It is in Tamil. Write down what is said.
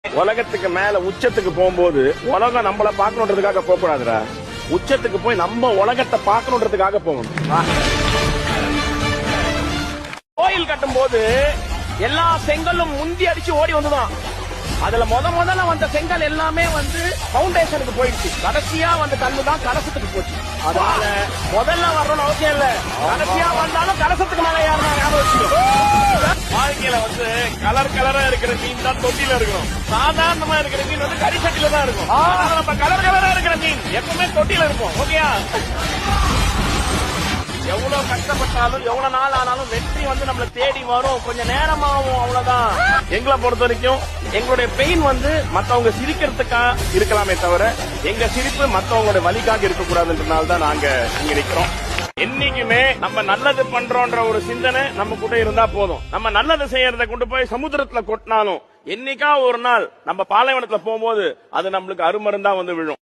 உலகத்துக்கு மேல உச்சத்துக்கு போகும்போது உலகம் நம்மள பாக்கணுன்றதுக்காக போக கூடாதுடா. உச்சத்துக்கு போய் நம்ம உலகத்தை பாக்கணுன்றதுக்காக போகணும். கோயில் கட்டும் போது எல்லா செங்கலும் முந்தி அடிச்சு ஓடி வந்துதான். அதுல முதல்ல வந்த செங்கல் எல்லாமே பவுண்டேஷனுக்கு போயிடுச்சு. கடைசியா வந்த கல்லுதான் கலசத்துக்கு போச்சு. அதனால முதல்ல வரணும்னு அவசியம் இல்ல, கடைசியா வந்தாலும் கலசத்துக்கு மேல யாருன்னா ஞாபகம். வாழ்க்கையில கலர் கலரா இருக்கிற மீன் தான் தொட்டில இருக்கும். சாதாரணமா இருக்கிற மீன் கரிசட்டில தான் இருக்கும். நம்ம கலர் கலரா இருக்கிற மீன் எப்பவுமே தொட்டில இருக்கும். ஓகேயா? எவ்வளவு கஷ்டப்பட்டாலும் எவ்வளவு நாள் ஆனாலும் வெற்றி நம்மள தேடி வரும். கொஞ்சம் நேரமாகும், அவ்வளவுதான். எங்களை பொறுத்த வரைக்கும் எங்களுடைய பெயின் மத்தவங்க சிரிக்கிறதுக்கா இருக்கலாமே தவிர எங்க சிரிப்பு மத்தவங்களுடைய வலிக்காக இருக்கக்கூடாதுன்றதுனால தான் நாங்க இங்க நிக்கிறோம். என்னைக்குமே நம்ம நல்லது பண்றோன்ற ஒரு சிந்தனை நம்ம கூட இருந்தா போதும். நம்ம நல்லது செய்யறத கொண்டு போய் சமுத்திரத்துல கொட்டினாலும் என்னைக்கா ஒரு நாள் நம்ம பாலைவனத்துல போகும்போது அது நம்மளுக்கு அருமருந்தா விழும்.